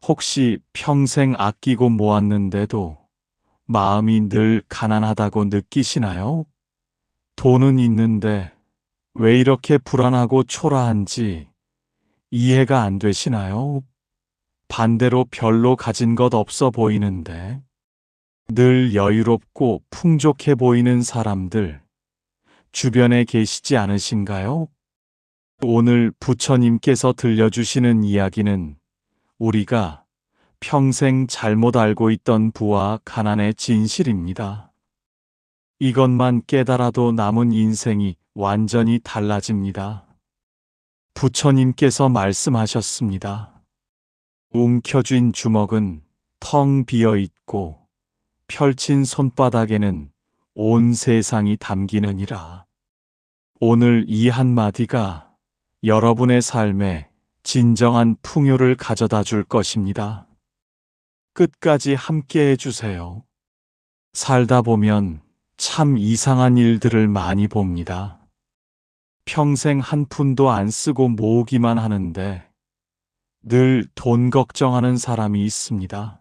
혹시 평생 아끼고 모았는데도 마음이 늘 가난하다고 느끼시나요? 돈은 있는데 왜 이렇게 불안하고 초라한지 이해가 안 되시나요? 반대로 별로 가진 것 없어 보이는데 늘 여유롭고 풍족해 보이는 사람들 주변에 계시지 않으신가요? 오늘 부처님께서 들려주시는 이야기는 우리가 평생 잘못 알고 있던 부와 가난의 진실입니다. 이것만 깨달아도 남은 인생이 완전히 달라집니다. 부처님께서 말씀하셨습니다. 움켜쥔 주먹은 텅 비어 있고 펼친 손바닥에는 온 세상이 담기느니라. 오늘 이 한마디가 여러분의 삶에 진정한 풍요를 가져다 줄 것입니다. 끝까지 함께 해주세요. 살다 보면 참 이상한 일들을 많이 봅니다. 평생 한 푼도 안 쓰고 모으기만 하는데 늘 돈 걱정하는 사람이 있습니다.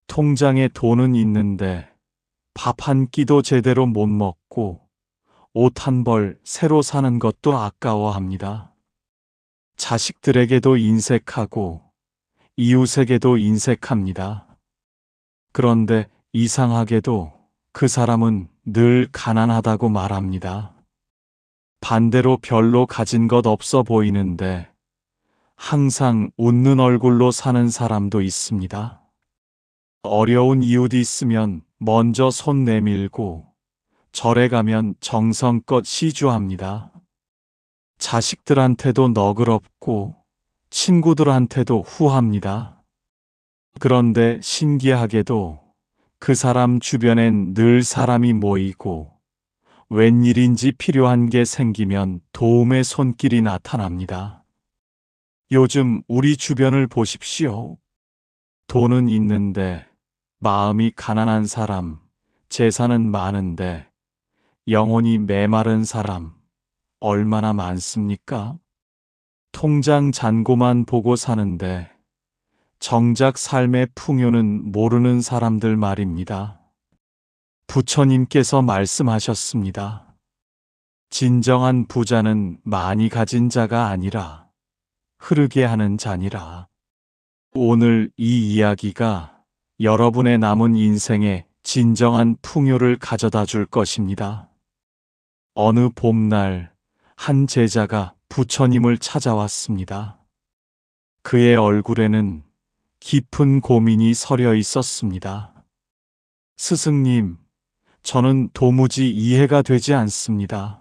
통장에 돈은 있는데 밥 한 끼도 제대로 못 먹고 옷 한 벌 새로 사는 것도 아까워합니다. 자식들에게도 인색하고 이웃에게도 인색합니다. 그런데 이상하게도 그 사람은 늘 가난하다고 말합니다. 반대로 별로 가진 것 없어 보이는데 항상 웃는 얼굴로 사는 사람도 있습니다. 어려운 이웃이 있으면 먼저 손 내밀고 절에 가면 정성껏 시주합니다. 자식들한테도 너그럽고 친구들한테도 후합니다. 그런데 신기하게도 그 사람 주변엔 늘 사람이 모이고 웬일인지 필요한 게 생기면 도움의 손길이 나타납니다. 요즘 우리 주변을 보십시오. 돈은 있는데 마음이 가난한 사람, 재산은 많은데 영혼이 메마른 사람 얼마나 많습니까? 통장 잔고만 보고 사는데 정작 삶의 풍요는 모르는 사람들 말입니다. 부처님께서 말씀하셨습니다. 진정한 부자는 많이 가진 자가 아니라 흐르게 하는 자니라. 오늘 이 이야기가 여러분의 남은 인생에 진정한 풍요를 가져다 줄 것입니다. 어느 봄날 한 제자가 부처님을 찾아왔습니다. 그의 얼굴에는 깊은 고민이 서려 있었습니다. 스승님, 저는 도무지 이해가 되지 않습니다.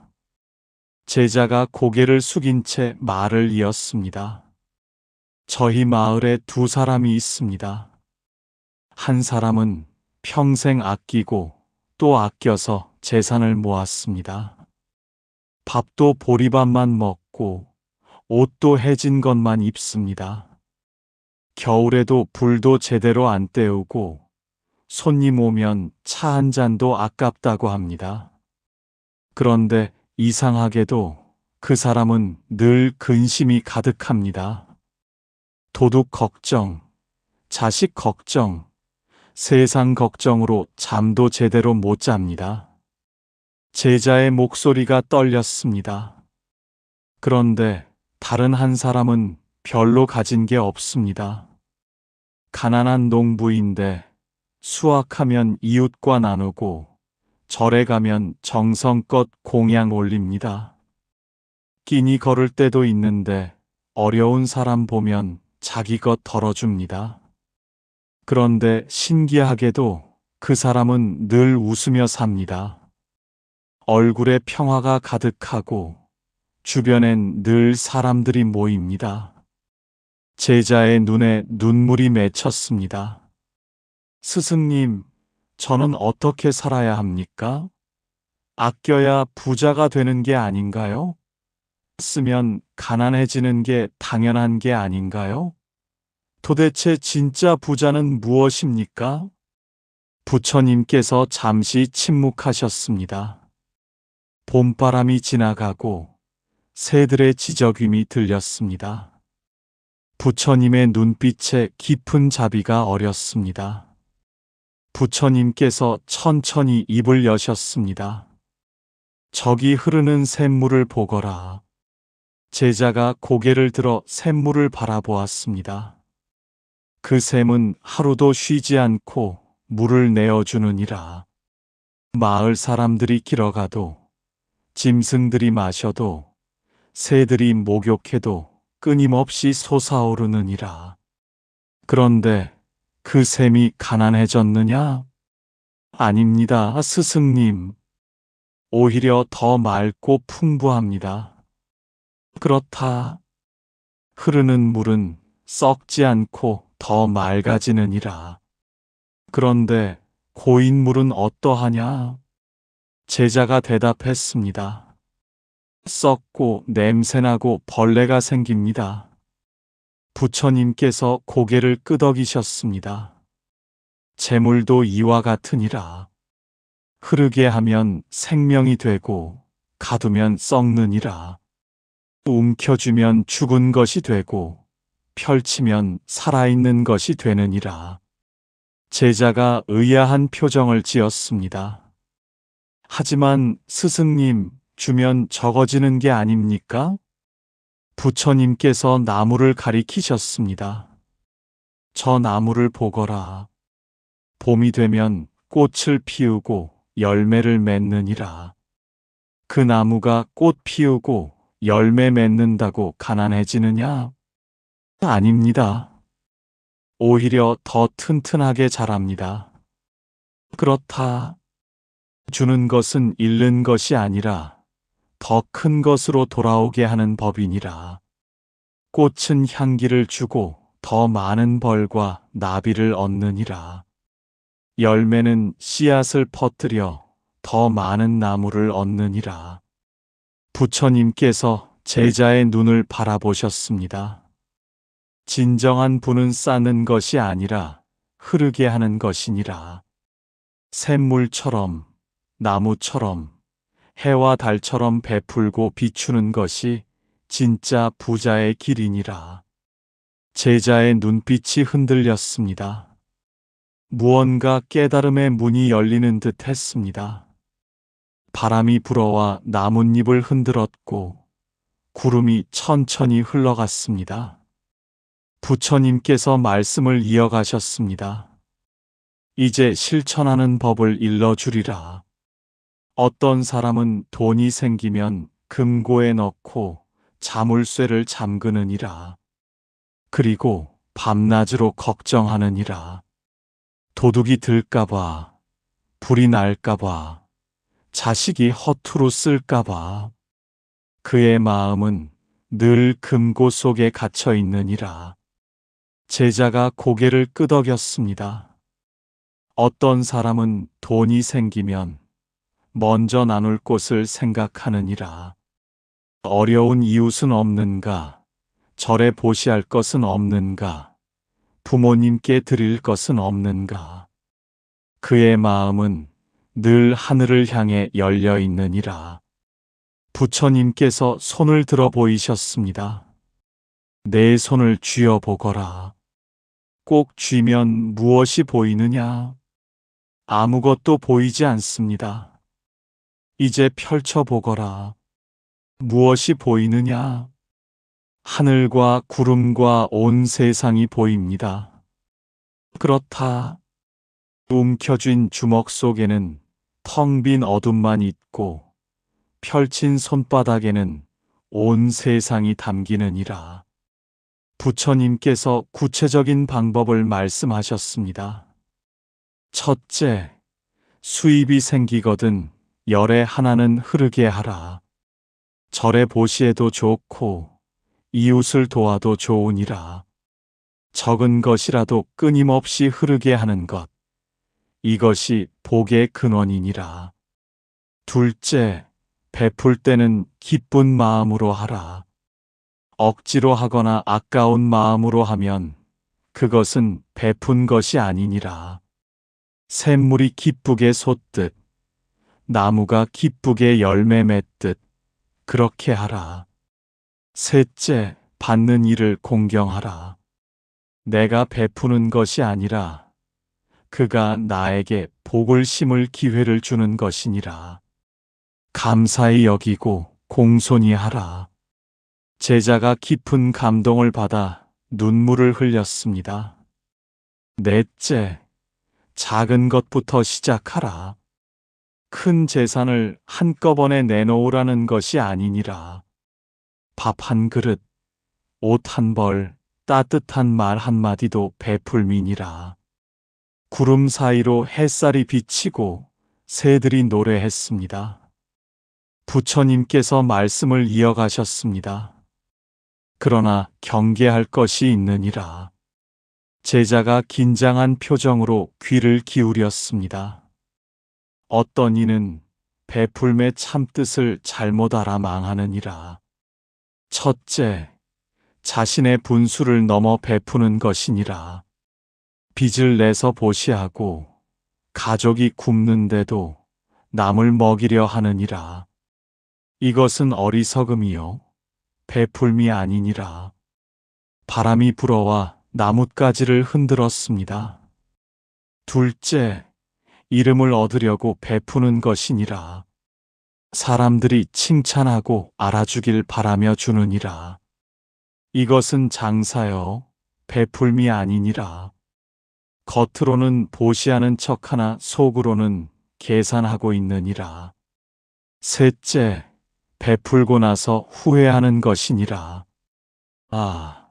제자가 고개를 숙인 채 말을 이었습니다. 저희 마을에 두 사람이 있습니다. 한 사람은 평생 아끼고 또 아껴서 재산을 모았습니다. 밥도 보리밥만 먹고 옷도 해진 것만 입습니다. 겨울에도 불도 제대로 안 때우고 손님 오면 차 한 잔도 아깝다고 합니다. 그런데 이상하게도 그 사람은 늘 근심이 가득합니다. 도둑 걱정, 자식 걱정, 세상 걱정으로 잠도 제대로 못 잡니다. 제자의 목소리가 떨렸습니다. 그런데 다른 한 사람은 별로 가진 게 없습니다. 가난한 농부인데 수확하면 이웃과 나누고 절에 가면 정성껏 공양 올립니다. 끼니 걸을 때도 있는데 어려운 사람 보면 자기 것 덜어줍니다. 그런데 신기하게도 그 사람은 늘 웃으며 삽니다. 얼굴에 평화가 가득하고 주변엔 늘 사람들이 모입니다. 제자의 눈에 눈물이 맺혔습니다. 스승님, 저는 어떻게 살아야 합니까? 아껴야 부자가 되는 게 아닌가요? 쓰면 가난해지는 게 당연한 게 아닌가요? 도대체 진짜 부자는 무엇입니까? 부처님께서 잠시 침묵하셨습니다. 봄바람이 지나가고 새들의 지저귀이 들렸습니다. 부처님의 눈빛에 깊은 자비가 어렸습니다. 부처님께서 천천히 입을 여셨습니다. 저기 흐르는 샘물을 보거라. 제자가 고개를 들어 샘물을 바라보았습니다. 그 샘은 하루도 쉬지 않고 물을 내어주느니라. 마을 사람들이 길어가도, 짐승들이 마셔도, 새들이 목욕해도 끊임없이 솟아오르느니라. 그런데 그 샘이 가난해졌느냐? 아닙니다, 스승님. 오히려 더 맑고 풍부합니다. 그렇다. 흐르는 물은 썩지 않고 더 맑아지느니라. 그런데 고인 물은 어떠하냐? 제자가 대답했습니다. 썩고 냄새나고 벌레가 생깁니다. 부처님께서 고개를 끄덕이셨습니다. 재물도 이와 같으니라. 흐르게 하면 생명이 되고 가두면 썩느니라. 움켜쥐면 죽은 것이 되고 펼치면 살아있는 것이 되느니라. 제자가 의아한 표정을 지었습니다. 하지만 스승님, 주면 적어지는 게 아닙니까? 부처님께서 나무를 가리키셨습니다. 저 나무를 보거라. 봄이 되면 꽃을 피우고 열매를 맺느니라. 그 나무가 꽃 피우고 열매 맺는다고 가난해지느냐? 아닙니다. 오히려 더 튼튼하게 자랍니다. 그렇다. 주는 것은 잃는 것이 아니라 더 큰 것으로 돌아오게 하는 법이니라. 꽃은 향기를 주고 더 많은 벌과 나비를 얻느니라. 열매는 씨앗을 퍼뜨려 더 많은 나무를 얻느니라. 부처님께서 제자의 눈을 바라보셨습니다. 진정한 부는 쌓는 것이 아니라 흐르게 하는 것이니라. 샘물처럼, 나무처럼, 해와 달처럼 베풀고 비추는 것이 진짜 부자의 길이니라. 제자의 눈빛이 흔들렸습니다. 무언가 깨달음의 문이 열리는 듯 했습니다. 바람이 불어와 나뭇잎을 흔들었고 구름이 천천히 흘러갔습니다. 부처님께서 말씀을 이어가셨습니다. 이제 실천하는 법을 일러주리라. 어떤 사람은 돈이 생기면 금고에 넣고 자물쇠를 잠그느니라. 그리고 밤낮으로 걱정하느니라. 도둑이 들까봐, 불이 날까봐, 자식이 허투루 쓸까봐. 그의 마음은 늘 금고 속에 갇혀 있느니라. 제자가 고개를 끄덕였습니다. 어떤 사람은 돈이 생기면 먼저 나눌 곳을 생각하느니라. 어려운 이웃은 없는가? 절에 보시할 것은 없는가? 부모님께 드릴 것은 없는가? 그의 마음은 늘 하늘을 향해 열려 있느니라. 부처님께서 손을 들어 보이셨습니다. 내 손을 쥐어 보거라. 꼭 쥐면 무엇이 보이느냐? 아무것도 보이지 않습니다. 이제 펼쳐 보거라. 무엇이 보이느냐? 하늘과 구름과 온 세상이 보입니다. 그렇다. 움켜쥔 주먹 속에는 텅 빈 어둠만 있고 펼친 손바닥에는 온 세상이 담기느니라. 부처님께서 구체적인 방법을 말씀하셨습니다. 첫째, 수입이 생기거든 열에 하나는 흐르게 하라. 절에 보시에도 좋고 이웃을 도와도 좋으니라. 적은 것이라도 끊임없이 흐르게 하는 것. 이것이 복의 근원이니라. 둘째, 베풀 때는 기쁜 마음으로 하라. 억지로 하거나 아까운 마음으로 하면 그것은 베푼 것이 아니니라. 샘물이 기쁘게 솟듯 나무가 기쁘게 열매 맺듯 그렇게 하라. 셋째, 받는 이를 공경하라. 내가 베푸는 것이 아니라 그가 나에게 복을 심을 기회를 주는 것이니라. 감사히 여기고 공손히 하라. 제자가 깊은 감동을 받아 눈물을 흘렸습니다. 넷째, 작은 것부터 시작하라. 큰 재산을 한꺼번에 내놓으라는 것이 아니니라. 밥 한 그릇, 옷 한 벌, 따뜻한 말 한마디도 베풀미니라. 구름 사이로 햇살이 비치고 새들이 노래했습니다. 부처님께서 말씀을 이어가셨습니다. 그러나 경계할 것이 있느니라. 제자가 긴장한 표정으로 귀를 기울였습니다. 어떤 이는 베풀매 참뜻을 잘못 알아 망하느니라. 첫째, 자신의 분수를 넘어 베푸는 것이니라. 빚을 내서 보시하고 가족이 굶는데도 남을 먹이려 하느니라. 이것은 어리석음이요 베풀미 아니니라. 바람이 불어와 나뭇가지를 흔들었습니다. 둘째, 이름을 얻으려고 베푸는 것이니라. 사람들이 칭찬하고 알아주길 바라며 주느니라. 이것은 장사요 베풀미 아니니라. 겉으로는 보시하는 척하나 속으로는 계산하고 있느니라. 셋째, 베풀고 나서 후회하는 것이니라. 아,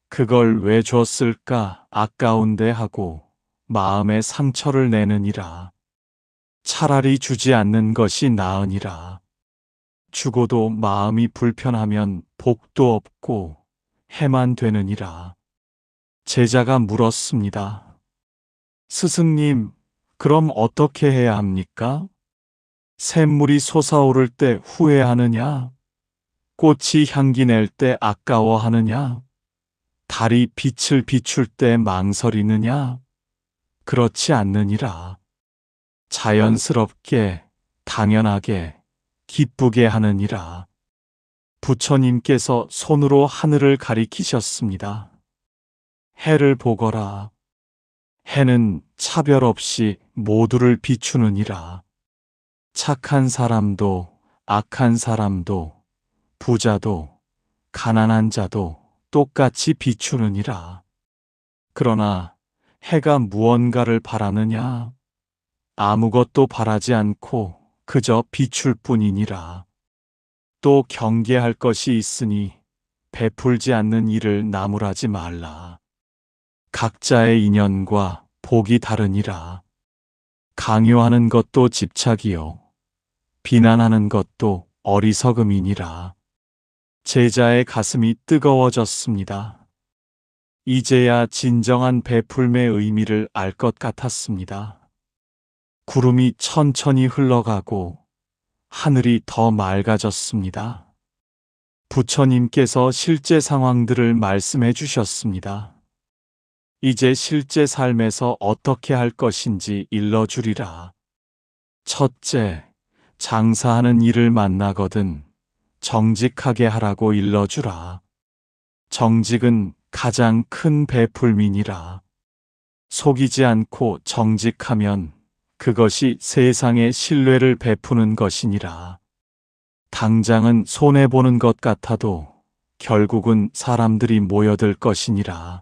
그걸 왜 줬을까 아까운데 하고 마음에 상처를 내느니라. 차라리 주지 않는 것이 나으니라. 주고도 마음이 불편하면 복도 없고 해만 되느니라. 제자가 물었습니다. 스승님, 그럼 어떻게 해야 합니까? 샘물이 솟아오를 때 후회하느냐? 꽃이 향기 낼 때 아까워하느냐? 달이 빛을 비출 때 망설이느냐? 그렇지 않느니라. 자연스럽게, 당연하게, 기쁘게 하느니라. 부처님께서 손으로 하늘을 가리키셨습니다. 해를 보거라. 해는 차별 없이 모두를 비추느니라. 착한 사람도 악한 사람도 부자도 가난한 자도 똑같이 비추느니라. 그러나 해가 무언가를 바라느냐? 아무것도 바라지 않고 그저 비출 뿐이니라. 또 경계할 것이 있으니 베풀지 않는 일을 나무라지 말라. 각자의 인연과 복이 다르니라. 강요하는 것도 집착이요 비난하는 것도 어리석음이니라. 제자의 가슴이 뜨거워졌습니다. 이제야 진정한 베풀매의 의미를 알 것 같았습니다. 구름이 천천히 흘러가고 하늘이 더 맑아졌습니다. 부처님께서 실제 상황들을 말씀해 주셨습니다. 이제 실제 삶에서 어떻게 할 것인지 일러주리라. 첫째, 장사하는 일을 만나거든 정직하게 하라고 일러주라. 정직은 가장 큰 베풀미니라. 속이지 않고 정직하면 그것이 세상에 신뢰를 베푸는 것이니라. 당장은 손해보는 것 같아도 결국은 사람들이 모여들 것이니라.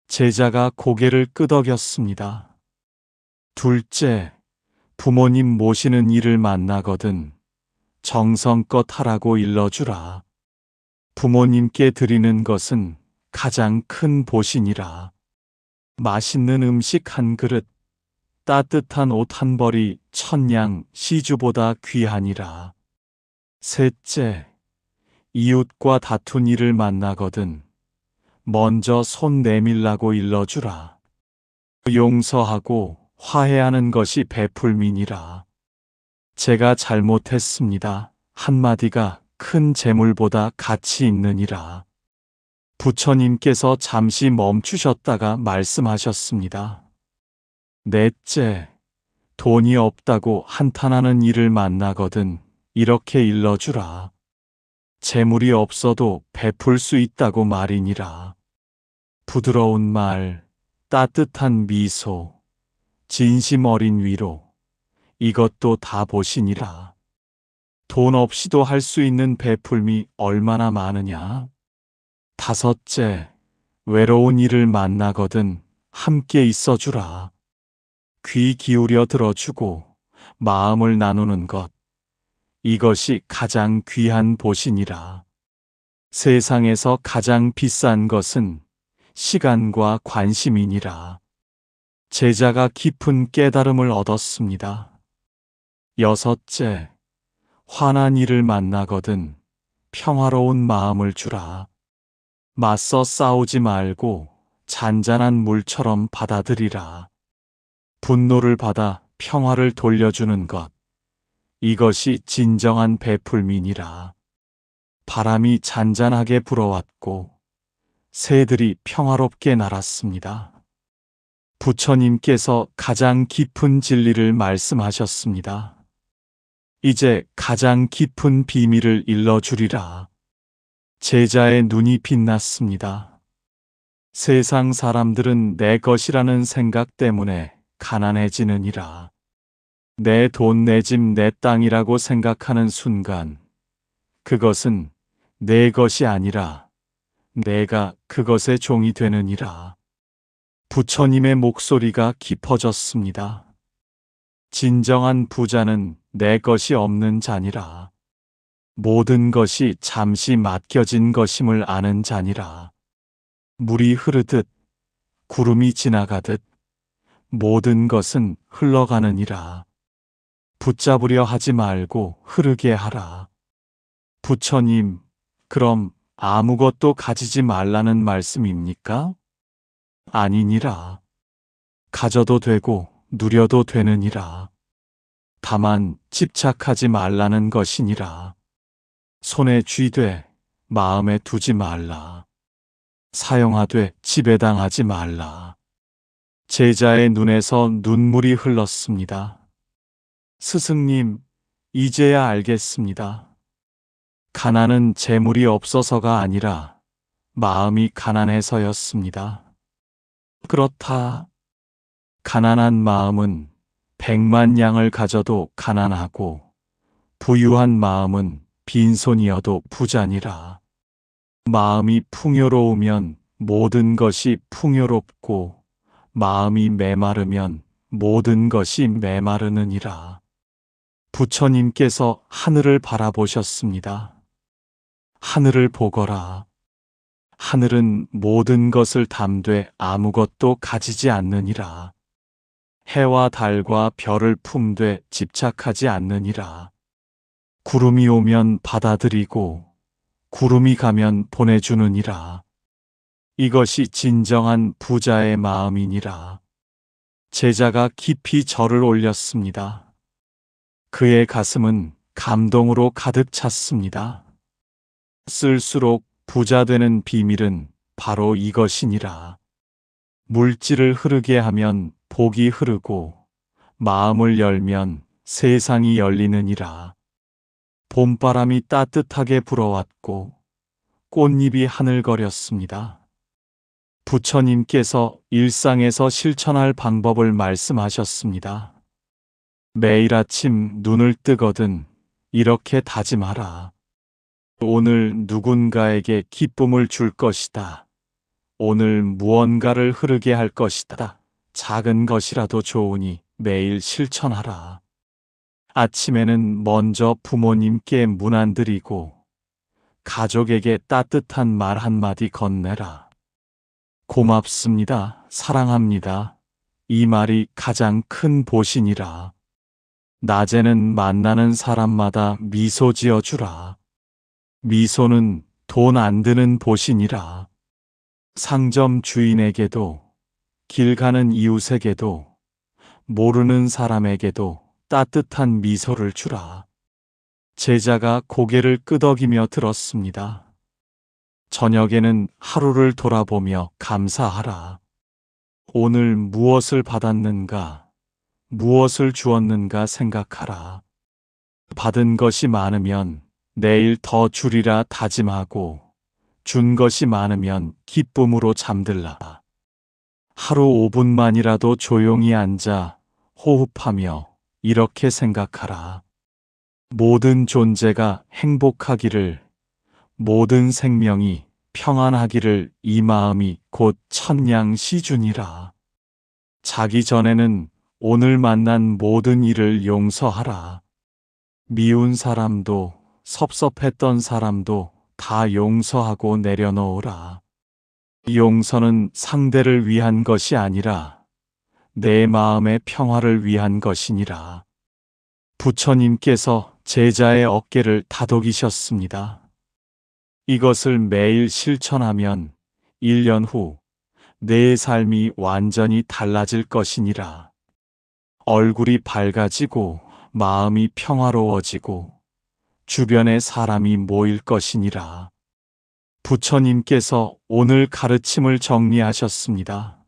제자가 고개를 끄덕였습니다. 둘째, 부모님 모시는 일을 만나거든 정성껏 하라고 일러주라. 부모님께 드리는 것은 가장 큰 보신이라. 맛있는 음식 한 그릇, 따뜻한 옷 한 벌이 천냥 시주보다 귀하니라. 셋째, 이웃과 다툰 일을 만나거든 먼저 손 내밀라고 일러주라. 용서하고 화해하는 것이 베풀미니라. 제가 잘못했습니다. 한마디가 큰 재물보다 가치 있느니라. 부처님께서 잠시 멈추셨다가 말씀하셨습니다. 넷째, 돈이 없다고 한탄하는 일을 만나거든 이렇게 일러주라. 재물이 없어도 베풀 수 있다고 말이니라. 부드러운 말, 따뜻한 미소, 진심 어린 위로, 이것도 다 보시니라. 돈 없이도 할 수 있는 베풀미 얼마나 많으냐. 다섯째, 외로운 이를 만나거든 함께 있어주라. 귀 기울여 들어주고 마음을 나누는 것, 이것이 가장 귀한 보신이라. 세상에서 가장 비싼 것은 시간과 관심이니라. 제자가 깊은 깨달음을 얻었습니다. 여섯째, 화난 이를 만나거든 평화로운 마음을 주라. 맞서 싸우지 말고 잔잔한 물처럼 받아들이라. 분노를 받아 평화를 돌려주는 것, 이것이 진정한 베풀미니라. 바람이 잔잔하게 불어왔고 새들이 평화롭게 날았습니다. 부처님께서 가장 깊은 진리를 말씀하셨습니다. 이제 가장 깊은 비밀을 일러주리라. 제자의 눈이 빛났습니다. 세상 사람들은 내 것이라는 생각 때문에 가난해지느니라. 내 돈, 내 집, 내 땅이라고 생각하는 순간 그것은 내 것이 아니라 내가 그것의 종이 되느니라. 부처님의 목소리가 깊어졌습니다. 진정한 부자는 내 것이 없는 자니라. 모든 것이 잠시 맡겨진 것임을 아는 자니라. 물이 흐르듯 구름이 지나가듯 모든 것은 흘러가느니라. 붙잡으려 하지 말고 흐르게 하라. 부처님, 그럼 아무것도 가지지 말라는 말씀입니까? 아니니라. 가져도 되고 누려도 되느니라. 다만 집착하지 말라는 것이니라. 손에 쥐되 마음에 두지 말라. 사용하되 지배당하지 말라. 제자의 눈에서 눈물이 흘렀습니다. 스승님, 이제야 알겠습니다. 가난은 재물이 없어서가 아니라 마음이 가난해서였습니다. 그렇다. 가난한 마음은 100만 양을 가져도 가난하고 부유한 마음은 빈손이어도 부자니라. 마음이 풍요로우면 모든 것이 풍요롭고 마음이 메마르면 모든 것이 메마르느니라. 부처님께서 하늘을 바라보셨습니다. 하늘을 보거라. 하늘은 모든 것을 담되 아무것도 가지지 않느니라. 해와 달과 별을 품되 집착하지 않느니라. 구름이 오면 받아들이고 구름이 가면 보내주느니라. 이것이 진정한 부자의 마음이니라. 제자가 깊이 절을 올렸습니다. 그의 가슴은 감동으로 가득 찼습니다. 쓸수록 부자 되는 비밀은 바로 이것이니라. 물질을 흐르게 하면 복이 흐르고 마음을 열면 세상이 열리느니라. 봄바람이 따뜻하게 불어왔고 꽃잎이 하늘거렸습니다. 부처님께서 일상에서 실천할 방법을 말씀하셨습니다. 매일 아침 눈을 뜨거든 이렇게 다짐하라. 오늘 누군가에게 기쁨을 줄 것이다. 오늘 무언가를 흐르게 할 것이다. 작은 것이라도 좋으니 매일 실천하라. 아침에는 먼저 부모님께 문 안 드리고 가족에게 따뜻한 말 한마디 건네라. 고맙습니다. 사랑합니다. 이 말이 가장 큰 보신이라. 낮에는 만나는 사람마다 미소 지어주라. 미소는 돈 안 드는 보신이라. 상점 주인에게도, 길 가는 이웃에게도, 모르는 사람에게도 따뜻한 미소를 주라. 제자가 고개를 끄덕이며 들었습니다. 저녁에는 하루를 돌아보며 감사하라. 오늘 무엇을 받았는가, 무엇을 주었는가 생각하라. 받은 것이 많으면 내일 더 주리라 다짐하고 준 것이 많으면 기쁨으로 잠들라. 하루 5분만이라도 조용히 앉아 호흡하며 이렇게 생각하라. 모든 존재가 행복하기를, 모든 생명이 평안하기를 이 마음이 곧 천냥시준이라. 자기 전에는 오늘 만난 모든 일을 용서하라. 미운 사람도 섭섭했던 사람도 다 용서하고 내려놓으라. 용서는 상대를 위한 것이 아니라 내 마음의 평화를 위한 것이니라. 부처님께서 제자의 어깨를 다독이셨습니다. 이것을 매일 실천하면 1년 후 내 삶이 완전히 달라질 것이니라. 얼굴이 밝아지고 마음이 평화로워지고 주변에 사람이 모일 것이니라. 부처님께서 오늘 가르침을 정리하셨습니다.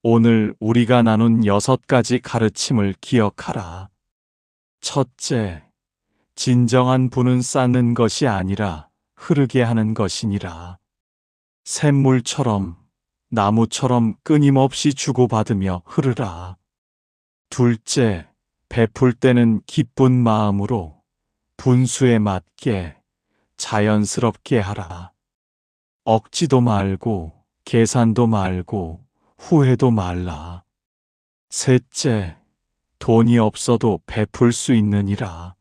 오늘 우리가 나눈 6가지 가르침을 기억하라. 첫째, 진정한 부는 쌓는 것이 아니라 흐르게 하는 것이니라. 샘물처럼, 나무처럼 끊임없이 주고받으며 흐르라. 둘째, 베풀 때는 기쁜 마음으로 분수에 맞게 자연스럽게 하라. 억지도 말고 계산도 말고 후회도 말라. 셋째, 돈이 없어도 베풀 수 있느니라.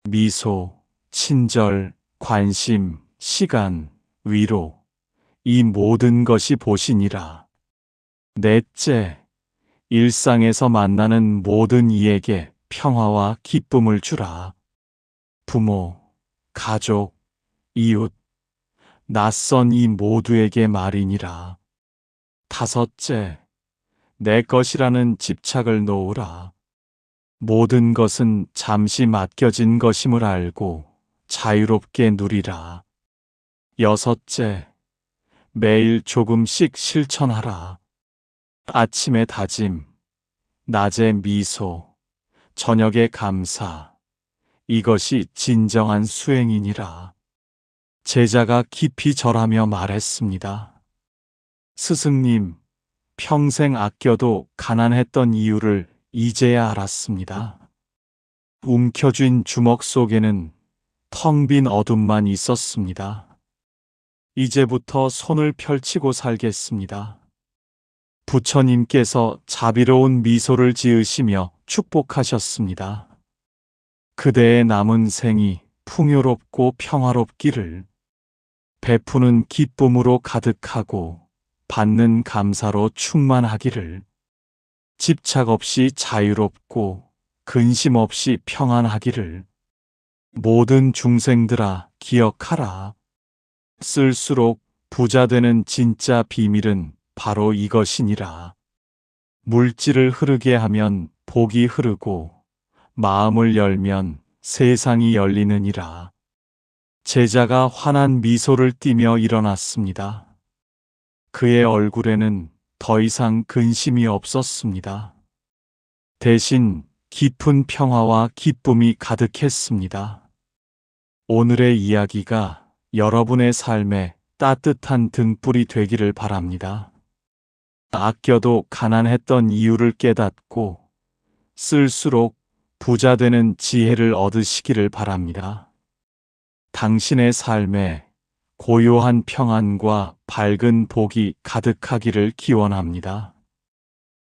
미소, 친절, 관심, 시간, 위로, 이 모든 것이 보시니라. 넷째, 일상에서 만나는 모든 이에게 평화와 기쁨을 주라. 부모, 가족, 이웃, 낯선 이 모두에게 말이니라. 다섯째, 내 것이라는 집착을 놓으라. 모든 것은 잠시 맡겨진 것임을 알고 자유롭게 누리라. 여섯째, 매일 조금씩 실천하라. 아침에 다짐, 낮에 미소, 저녁에 감사. 이것이 진정한 수행이니라. 제자가 깊이 절하며 말했습니다. 스승님, 평생 아껴도 가난했던 이유를 이제야 알았습니다. 움켜쥔 주먹 속에는 텅 빈 어둠만 있었습니다. 이제부터 손을 펼치고 살겠습니다. 부처님께서 자비로운 미소를 지으시며 축복하셨습니다. 그대의 남은 생이 풍요롭고 평화롭기를, 베푸는 기쁨으로 가득하고 받는 감사로 충만하기를, 집착 없이 자유롭고 근심 없이 평안하기를. 모든 중생들아 기억하라. 쓸수록 부자 되는 진짜 비밀은 바로 이것이니라. 물질을 흐르게 하면 복이 흐르고 마음을 열면 세상이 열리느니라. 제자가 환한 미소를 띠며 일어났습니다. 그의 얼굴에는 더 이상 근심이 없었습니다. 대신 깊은 평화와 기쁨이 가득했습니다. 오늘의 이야기가 여러분의 삶에 따뜻한 등불이 되기를 바랍니다. 아껴도 가난했던 이유를 깨닫고 쓸수록 부자 되는 지혜를 얻으시기를 바랍니다. 당신의 삶에 고요한 평안과 밝은 복이 가득하기를 기원합니다.